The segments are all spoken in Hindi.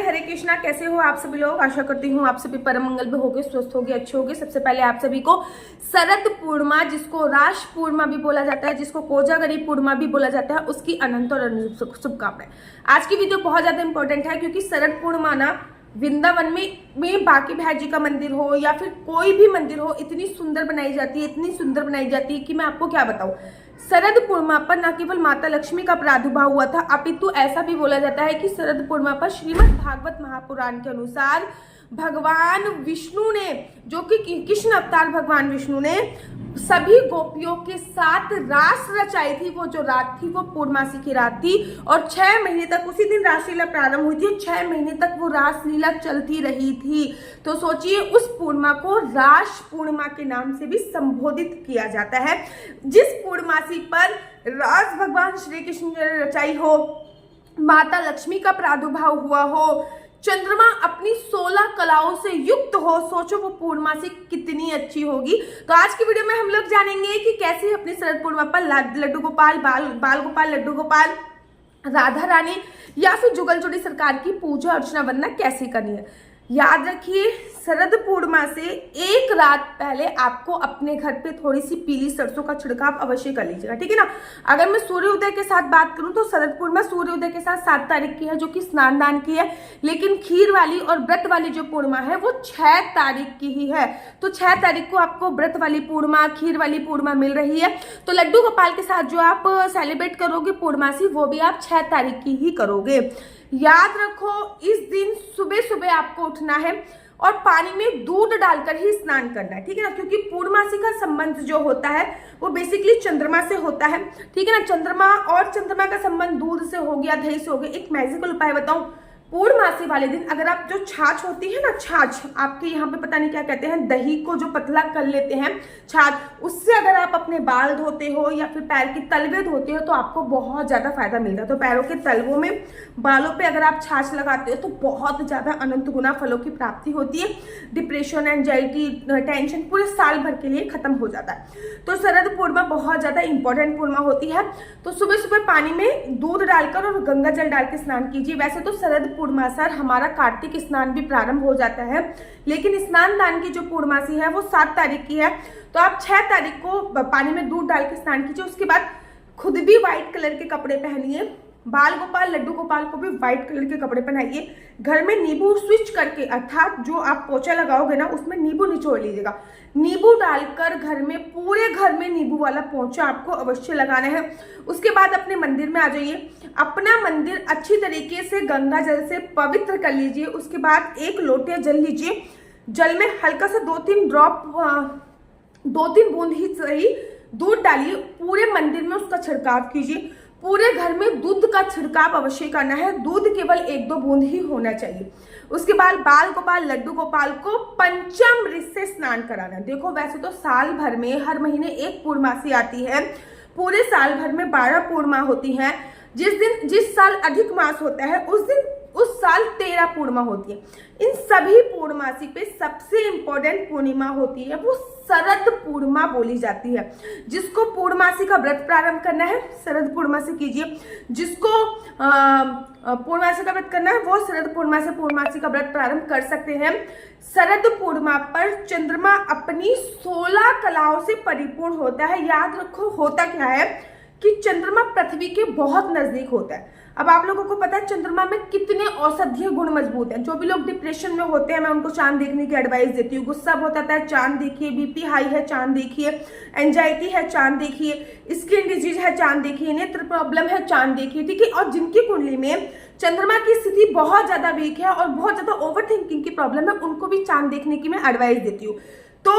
हरे कृष्णा। कैसे हो आप सभी लोग? आशा करती हूँ आप सभी परम मंगल में होगे, स्वस्थ होगे, अच्छे होगे। सबसे पहले आप सभी को शरद पूर्णिमा, जिसको राश पूर्णिमा भी बोला जाता है, जिसको कोजागरी पूर्णिमा भी बोला जाता है, उसकी अनंत और अनंत शुभकामनाएं। आज की वीडियो बहुत ज्यादा इंपॉर्टेंट है क्योंकि शरद पूर्णिमा ना वृंदावन में बाकी भाई जी का मंदिर हो या फिर कोई भी मंदिर हो, इतनी सुंदर बनाई जाती है, इतनी सुंदर बनाई जाती है कि मैं आपको क्या बताऊं। शरद पूर्णिमा पर न केवल माता लक्ष्मी का प्रादुर्भाव हुआ था, अपितु ऐसा भी बोला जाता है कि शरद पूर्णिमा पर श्रीमद् भागवत महापुराण के अनुसार भगवान विष्णु ने, जो कि कृष्ण अवतार भगवान विष्णु ने सभी गोपियों के साथ रास रचाई थी। वो जो रात थी वो पूर्णमासी की रात थी और 6 महीने तक, उसी दिन रासलीला प्रारंभ हुई थी और 6 महीने तक वो रासलीला चलती रही थी। तो सोचिए, उस पूर्णिमा को रास पूर्णिमा के नाम से भी संबोधित किया जाता है। जिस पूर्णमासी पर रास भगवान श्री कृष्ण ने रचाई हो, माता लक्ष्मी का प्रादुर्भाव हुआ हो, चंद्रमा अपनी 16 कलाओं से युक्त हो, सोचो वो पूर्णमासी कितनी अच्छी होगी। तो आज की वीडियो में हम लोग जानेंगे कि कैसे अपनी शरद पूर्णिमा पर लड्डू गोपाल, बाल गोपाल, लड्डू गोपाल, राधा रानी या फिर जुगल जोड़ी सरकार की पूजा अर्चना वंदना कैसे करनी है। याद रखिए, शरद पूर्णिमा से एक रात पहले आपको अपने घर पे थोड़ी सी पीली सरसों का छिड़काव अवश्य कर लीजिएगा, ठीक है ना। अगर मैं सूर्योदय के साथ बात करूं तो शरद पूर्णिमा सूर्योदय के साथ 7 तारीख की है, जो कि स्नान दान की है, लेकिन खीर वाली और व्रत वाली जो पूर्णिमा है वो 6 तारीख की ही है। तो 6 तारीख को आपको व्रत वाली पूर्णिमा, खीर वाली पूर्णिमा मिल रही है। तो लड्डू गोपाल के साथ जो आप सेलिब्रेट करोगे पूर्णमासी, वो भी आप 6 तारीख की ही करोगे। याद रखो, इस दिन सुबह सुबह आपको उठना है और पानी में दूध डालकर ही स्नान करना है, ठीक है ना, क्योंकि पूर्णमासी का संबंध जो होता है वो बेसिकली चंद्रमा से होता है, ठीक है ना। चंद्रमा का संबंध दूध से हो गया, दही से हो गया। एक मैजिकल उपाय बताऊं, पूर्णमासी वाले दिन अगर आप जो छाछ होती है ना, छाछ आपके यहाँ पे पता नहीं क्या कहते हैं, दही को जो पतला कर लेते हैं छाछ, उससे अगर आप अपने बाल धोते हो या फिर पैर की तलवे धोते हो तो आपको बहुत ज्यादा फायदा मिलता है। तो पैरों के तलवों में, बालों पे अगर आप छाछ लगाते हो तो बहुत ज्यादा अनंत गुना फलों की प्राप्ति होती है। डिप्रेशन, एंजाइटी, टेंशन पूरे साल भर के लिए खत्म हो जाता है। तो शरद पूर्णिमा बहुत ज्यादा इंपॉर्टेंट पूर्णिमा होती है। तो सुबह सुबह पानी में दूध डालकर और गंगा जल डाल के स्नान कीजिए। वैसे तो शरद पूर्णिमा सर हमारा कार्तिक स्नान भी प्रारंभ हो जाता है, लेकिन स्नान दान की जो पूर्णमासी है वो 7 तारीख की है। तो आप 6 तारीख को पानी में दूध डाल के स्नान कीजिए। उसके बाद खुद भी व्हाइट कलर के कपड़े पहनिए, बाल गोपाल, लड्डू गोपाल को भी व्हाइट कलर के कपड़े पहनाइए। घर में नींबू स्विच करके, अर्थात जो आप पोछा लगाओगे ना उसमें नींबू निचोड़ लीजिएगा। नींबू डालकर घर में, पूरे घर में नींबू वाला पोंछा आपको अवश्य लगाना है। उसके बाद अपने मंदिर में आ जाइए, अपना मंदिर अच्छी तरीके से गंगा जल से पवित्र कर लीजिए। उसके बाद एक लोटे जल लीजिए, जल में हल्का सा 2-3 बूंद ही सही दूध डालिए, पूरे मंदिर में उसका छिड़काव कीजिए। पूरे घर में दूध का छिड़काव अवश्य करना है, दूध केवल 1-2 बूंद ही होना चाहिए। उसके बाद बाल गोपाल, लड्डू गोपाल को पंचामृत से स्नान कराना। देखो, वैसे तो साल भर में हर महीने एक पूर्णमासी आती है, पूरे साल भर में 12 पूर्णिमा होती हैं। जिस साल अधिक मास होता है उस साल 13 पूर्णिमा होती है। इन सभी पूर्णमासी पे सबसे इंपॉर्टेंट पूर्णिमा होती है वो शरद पूर्णिमा बोली जाती है। जिसको पूर्णमासी का व्रत प्रारंभ करना है, शरद पूर्णिमा से कीजिए। जिसको पूर्णमासी का व्रत करना है वो शरद पूर्णिमा से पूर्णमासी का व्रत प्रारंभ कर सकते हैं। शरद पूर्णिमा पर चंद्रमा अपनी 16 कलाओं से परिपूर्ण होता है। याद रखो, होता क्या है कि चंद्रमा पृथ्वी के बहुत नजदीक होता है। अब आप लोगों को पता है चंद्रमा में कितने औषधीय गुण मजबूत हैं। जो भी लोग डिप्रेशन में होते हैं, मैं उनको चांद देखने की एडवाइस देती हूँ। गुस्सा बहुत आता है, चांद देखिए। बीपी हाई है, चांद देखिए। एंजाइटी है, चांद देखिए। स्किन डिजीज है, चांद देखिए। नेत्र प्रॉब्लम है, चांद देखिए, ठीक है। और जिनकी कुंडली में चंद्रमा की स्थिति बहुत ज्यादा वीक है और बहुत ज्यादा ओवर थिंकिंग की प्रॉब्लम है, उनको भी चांद देखने की मैं एडवाइस देती हूँ। तो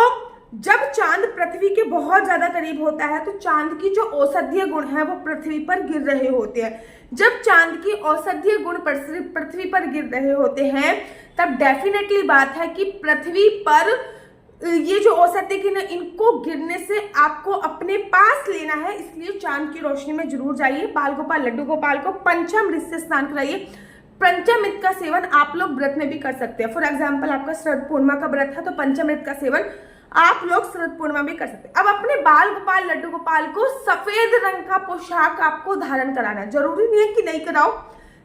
जब चांद पृथ्वी के बहुत ज्यादा करीब होता है तो चांद की जो औषधीय गुण है वो पृथ्वी पर गिर रहे होते हैं। जब चांद की औषधीय गुण पृथ्वी पर गिर रहे होते हैं तब डेफिनेटली बात है कि पृथ्वी पर ये जो औषधि गुण है इनको गिरने से आपको अपने पास लेना है। इसलिए चांद की रोशनी में जरूर जाइए। बाल गोपाल, लड्डू गोपाल को पंचामृत से स्नान कराइए। पंचामृत का सेवन आप लोग व्रत में भी कर सकते हैं। फॉर एग्जाम्पल, आपका शरद पूर्णिमा का व्रत है तो पंचामृत का सेवन आप लोग शरद पूर्णिमा में कर सकते हैं। अब अपने बाल गोपाल, लड्डू गोपाल को सफेद रंग का पोशाक आपको धारण कराना है। जरूरी नहीं है कि नहीं कराओ,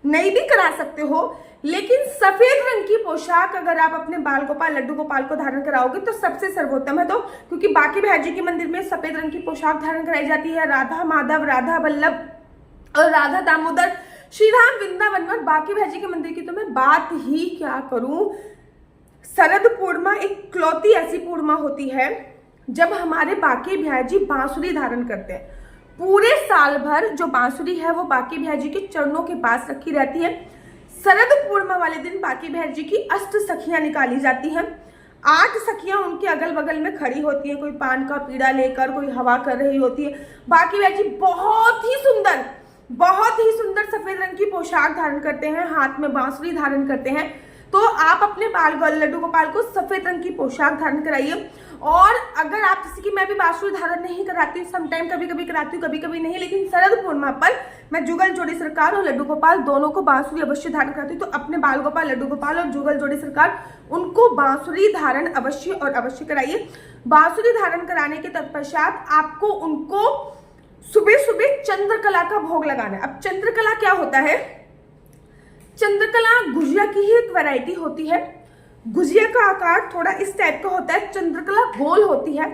नहीं भी करा सकते हो, लेकिन सफेद रंग की पोशाक अगर आप अपने बाल गोपाल लड्डू गोपाल को धारण कराओगे तो सबसे सर्वोत्तम है। तो क्योंकि बाकी भाई जी के मंदिर में सफेद रंग की पोशाक धारण कराई जाती है, राधा माधव, राधा वल्लभ और राधा दामोदर, श्री राम, वृंदावन और बाकी भाई जी के मंदिर की तो मैं बात ही क्या करूं। शरद पूर्णिमा एक इकलौती ऐसी पूर्णिमा होती है जब हमारे बाकी भाई जी बांसुरी धारण करते हैं। पूरे साल भर जो बांसुरी है वो बाकी भाई जी के चरणों के पास रखी रहती है। शरद पूर्णिमा वाले दिन बाकी भाई जी की अष्ट सखियां निकाली जाती हैं। 8 सखियां उनके अगल बगल में खड़ी होती हैं, कोई पान का पीड़ा लेकर, कोई हवा कर रही होती है। बाकी भाई जी बहुत ही सुंदर सफेद रंग की पोशाक धारण करते हैं, हाथ में बांसुरी धारण करते हैं। तो आप अपने बाल लड्डू गोपाल को सफेद रंग की पोशाक धारण कराइए। और अगर आप, जैसे कि मैं भी बांसुरी धारण नहीं कराती हूँ, समटाइम कभी कभी कराती हूँ, कभी कभी नहीं, लेकिन शरद पूर्णिमा पर मैं जुगल जोड़ी सरकार और लड्डू गोपाल दोनों को बांसुरी अवश्य धारण कराती हूँ। तो अपने बाल गोपाल लड्डू गोपाल और जुगल जोड़ी सरकार उनको बांसुरी धारण अवश्य और अवश्य कराइए। बांसुरी धारण कराने के तत्पश्चात आपको उनको सुबह सुबह चंद्रकला का भोग लगाना है। अब चंद्रकला क्या होता है? चंद्रकला गुजिया की ही एक वैरायटी होती है। गुजिया का आकार थोड़ा इस टाइप का होता है, चंद्रकला गोल होती है।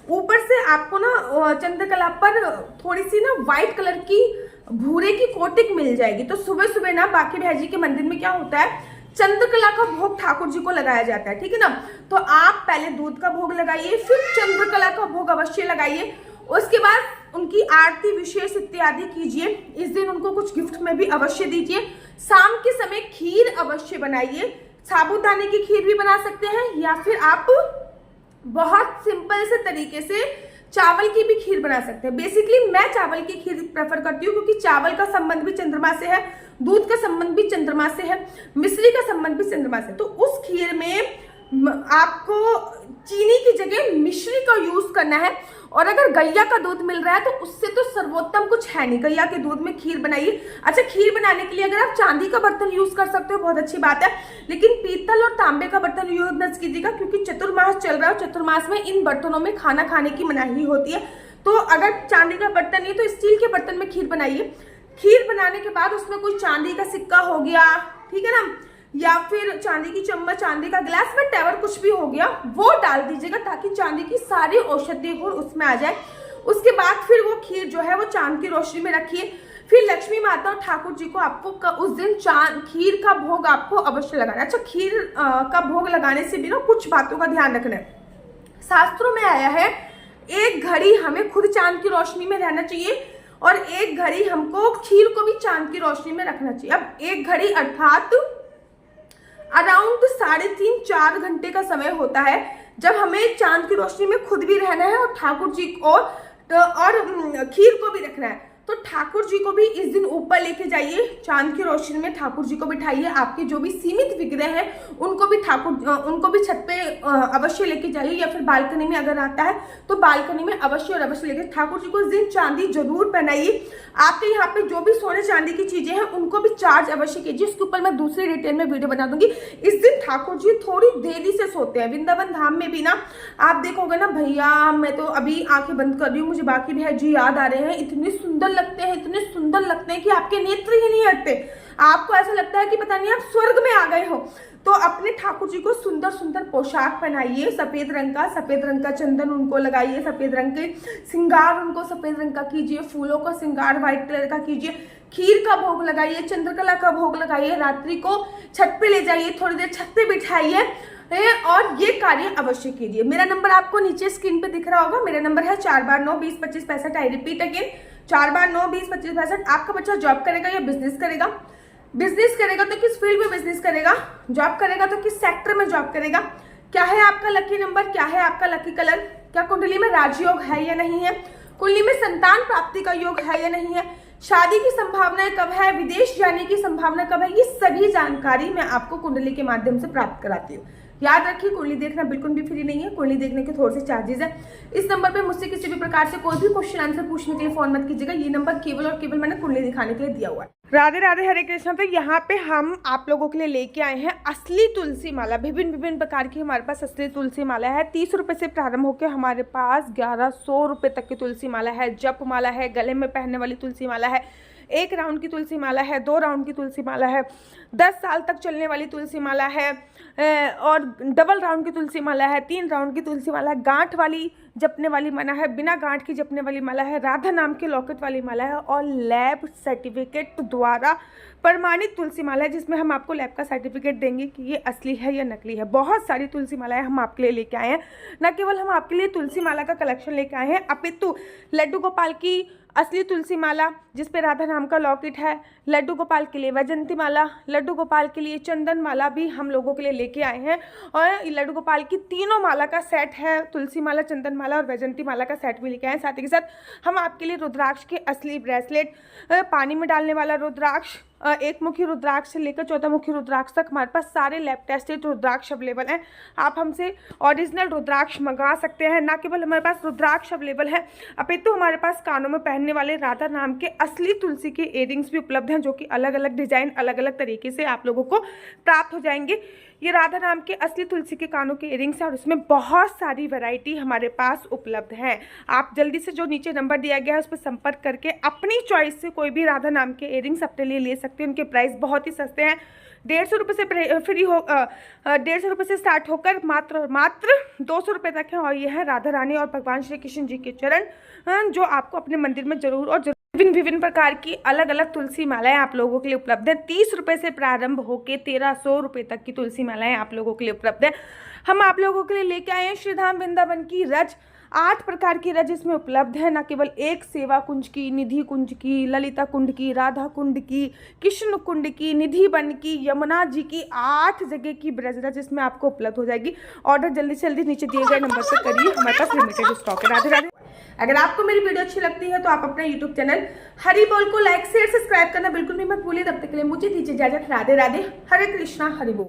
ऊपर से आपको ना चंद्रकला पर थोड़ी सी ना व्हाइट कलर की भूरे की कोटिंग मिल जाएगी। तो सुबह सुबह ना बाकी भाई जी के मंदिर में क्या होता है, चंद्रकला का भोग ठाकुर जी को लगाया जाता है, ठीक है ना। तो आप पहले दूध का भोग लगाइए, फिर चंद्रकला का भोग अवश्य लगाइए। उसके बाद उनकी आरती विशेष इत्यादि कीजिए। इस दिन उनको कुछ गिफ्ट में भी अवश्य दीजिए। शाम के समय खीर अवश्य बनाइए। साबूदाने की खीर भी बना सकते हैं या फिर आप बहुत सिंपल से तरीके से चावल की भी खीर बना सकते हैं। बेसिकली मैं चावल की खीर प्रेफर करती हूँ क्योंकि चावल का संबंध भी चंद्रमा से है, दूध का संबंध भी चंद्रमा से है, मिश्री का संबंध भी चंद्रमा से। तो उस खीर में आपको चीनी की जगह मिश्री का यूज करना है। और अगर गैया का दूध मिल रहा है तो उससे तो सर्वोत्तम कुछ है नहीं, गैया के दूध में खीर बनाइए। अच्छा, खीर बनाने के लिए अगर आप चांदी का बर्तन यूज कर सकते हो बहुत अच्छी बात है, लेकिन पीतल और तांबे का बर्तन यूज न कीजिएगा क्योंकि चतुर्मास चल रहा है और चतुर्मास में इन बर्तनों में खाना खाने की मनाही होती है। तो अगर चांदी का बर्तन नहीं तो स्टील के बर्तन में खीर बनाइए। खीर बनाने के बाद उसमें कोई चांदी का सिक्का हो गया, ठीक है ना, या फिर चांदी की चम्मच, चांदी का गिलास में टेवर कुछ भी हो गया, वो डाल दीजिएगा ताकि चांदी की सारी औषधीय गुण उसमें आ जाए। उसके बाद फिर वो खीर जो है वो चांद की रोशनी में रखिए। फिर लक्ष्मी माता और ठाकुर जी को आपको उस दिन खीर का भोग आपको अवश्य लगाना है। अच्छा, खीर का भोग लगाने से भी ना कुछ बातों का ध्यान रखना है। शास्त्रों में आया है 1 घड़ी हमें खुद चांद की रोशनी में रहना चाहिए और 1 घड़ी हमको खीर को भी चांद की रोशनी में रखना चाहिए। अब 1 घड़ी अर्थात अराउंड 3.5-4 घंटे का समय होता है जब हमें चांद की रोशनी में खुद भी रहना है और ठाकुर जी को और खीर को भी रखना है। तो ठाकुर जी को भी इस दिन ऊपर लेके जाइए, चांद की रोशनी में ठाकुर जी को बिठाइए। आपके जो भी सीमित विग्रह हैं उनको भी छत पे अवश्य लेके जाइए, या फिर बालकनी में अगर आता है तो बालकनी में अवश्य और अवश्य लेके ठाकुर जी को इस दिन चांदी जरूर पहनाइए। आपके यहाँ पे जो भी सोने चांदी की चीजें हैं उनको भी चार्ज अवश्य कीजिए। उसके ऊपर मैं दूसरी डिटेल में वीडियो बना दूंगी। इस दिन ठाकुर जी थोड़ी देरी से सोते हैं। वृंदावन धाम में भी ना आप देखोगे ना, भैया मैं तो अभी आंखें बंद कर रही हूँ, मुझे बाकी भाई जी याद आ रहे हैं, इतने सुंदर लगते हैं, इतने सुंदर लगते हैं कि आपके नेत्र ही नहीं हटते। आपको ऐसा लगता है कि पता नहीं आप स्वर्ग में आ गए हो। तो अपने ठाकुर जी को सुंदर सुंदर पोशाक पहनाइए, सफेद रंग का चंदन उनको लगाइए, सफेद रंग के श्रृंगार उनको सफेद रंग का कीजिए, फूलों का श्रृंगार व्हाइट कलर का कीजिए, खीर का भोग लगाइए, चंद्रकला का भोग लगाइए, रात्रि को छत पे ले जाइए, थोड़ी देर छत पे बिठाइए और ये कार्य अवश्य कीजिए। मेरा नंबर आपको नीचे स्क्रीन पे दिख रहा होगा। मेरा नंबर है 4/9-20-25-65। I repeat again 4/9-20-25-65। आपका बच्चा जॉब करेगा या बिजनेस करेगा? बिजनेस करेगा तो किस फील्ड में बिजनेस करेगा? जॉब करेगा तो किस सेक्टर में जॉब करेगा? क्या है आपका लकी नंबर? क्या है आपका लकी कलर? क्या कुंडली में राजयोग है या नहीं है? कुंडली में संतान प्राप्ति का योग है या नहीं है? शादी की संभावनाएं कब है? विदेश जाने की संभावना कब है? ये सभी जानकारी मैं आपको कुंडली के माध्यम से प्राप्त कराती हूँ। याद रखिए, कुंडली देखना बिल्कुल भी फ्री नहीं है। कुंडली देखने के थोड़े से चार्जेस है। इस नंबर पे मुझसे किसी भी प्रकार से कोई भी क्वेश्चन आंसर पूछने के लिए फोन मत कीजिएगा। ये नंबर केवल और केवल मैंने कुंडली दिखाने के लिए दिया हुआ है। राधे राधे, हरे कृष्ण। तो यहाँ पे हम आप लोगों के लिए लेके आए हैं असली तुलसी माला। विभिन्न प्रकार की हमारे पास असली तुलसी माला है। 30 रुपए से प्रारंभ होकर हमारे पास 1100 रुपए तक की तुलसी माला है। जप माला है, गले में पहनने वाली तुलसी माला है, 1 राउंड की तुलसी माला है, 2 राउंड की तुलसी माला है, 10 साल तक चलने वाली तुलसी माला है, और डबल राउंड की तुलसी माला है, 3 राउंड की तुलसी माला है, गांठ वाली जपने वाली माला है, बिना गांठ की जपने वाली माला है, राधा नाम के लॉकेट वाली माला है, और लैब सर्टिफिकेट द्वारा प्रमाणित तुलसी माला है, जिसमें हम आपको लैब का सर्टिफिकेट देंगे कि ये असली है या नकली है। बहुत सारी तुलसी मालाएं हम आपके लिए लेके आए हैं। न केवल हम आपके लिए तुलसी माला का कलेक्शन लेके आए हैं, अपितु लड्डू गोपाल की असली तुलसी माला जिस पे राधा नाम का लॉकेट है, लड्डू गोपाल के लिए वैजंती माला, लड्डू गोपाल के लिए चंदन माला भी हम लोगों के लिए लेके आए हैं। और लड्डू गोपाल की तीनों माला का सेट है, तुलसी माला, चंदन माला और वैजंती माला का सेट भी लेके आए हैं। साथ ही के साथ हम आपके लिए रुद्राक्ष के असली ब्रेसलेट, पानी में डालने वाला रुद्राक्ष, 1 मुखी रुद्राक्ष से लेकर 14 मुखी रुद्राक्ष तक हमारे पास सारे लैब टेस्टेड रुद्राक्ष अवेलेबल हैं। आप हमसे ओरिजिनल रुद्राक्ष मंगा सकते हैं। ना केवल हमारे पास रुद्राक्ष अवेलेबल है, अपितु हमारे पास कानों में पहनने वाले राधा नाम के असली तुलसी के इयरिंग्स भी उपलब्ध हैं, जो कि अलग अलग डिजाइन, अलग अलग तरीके से आप लोगों को प्राप्त हो जाएंगे। ये राधा नाम के असली तुलसी के कानों के इयरिंग्स हैं और इसमें बहुत सारी वैरायटी हमारे पास उपलब्ध है। आप जल्दी से जो नीचे नंबर दिया गया है उस पर संपर्क करके अपनी चॉइस से कोई भी राधा नाम के इयरिंग्स अपने लिए ले सकते हैं। उनके प्राइस बहुत ही सस्ते हैं, 150 रुपये से 150 रुपये से स्टार्ट होकर मात्र 200 रुपये तक है। और ये है राधा रानी और भगवान श्री कृष्ण जी के चरण, जो आपको अपने मंदिर में जरूर और जरूर विभिन्न प्रकार की अलग अलग तुलसी मालाएं आप लोगों के लिए उपलब्ध है। 30 रुपये से प्रारंभ होकर 1300 रुपये तक की तुलसी मालाएं आप लोगों के लिए उपलब्ध है। हम आप लोगों के लिए लेके आए हैं श्रीधाम वृंदावन की रज, 8 प्रकार की रज इसमें उपलब्ध है। न केवल एक सेवा कुंज की, निधि कुंज की, ललिता कुंड की, राधा कुंड की, कृष्ण कुंड की, निधि वन की, यमुना जी की, 8 जगह की ब्रज रज इसमें आपको उपलब्ध हो जाएगी। ऑर्डर जल्दी से जल्दी नीचे दिए गए नंबर पर करिए, हमारे पास लिमिटेड स्टॉक है। राधे राधे। अगर आपको मेरी वीडियो अच्छी लगती है तो आप अपना यूट्यूब चैनल हरि बोल को लाइक शेयर सब्सक्राइब करना बिल्कुल भी मत भूलिए। तब तक के लिए मुझे दीजिए इजाजत। राधे राधे। हरे कृष्णा, हरि बोल।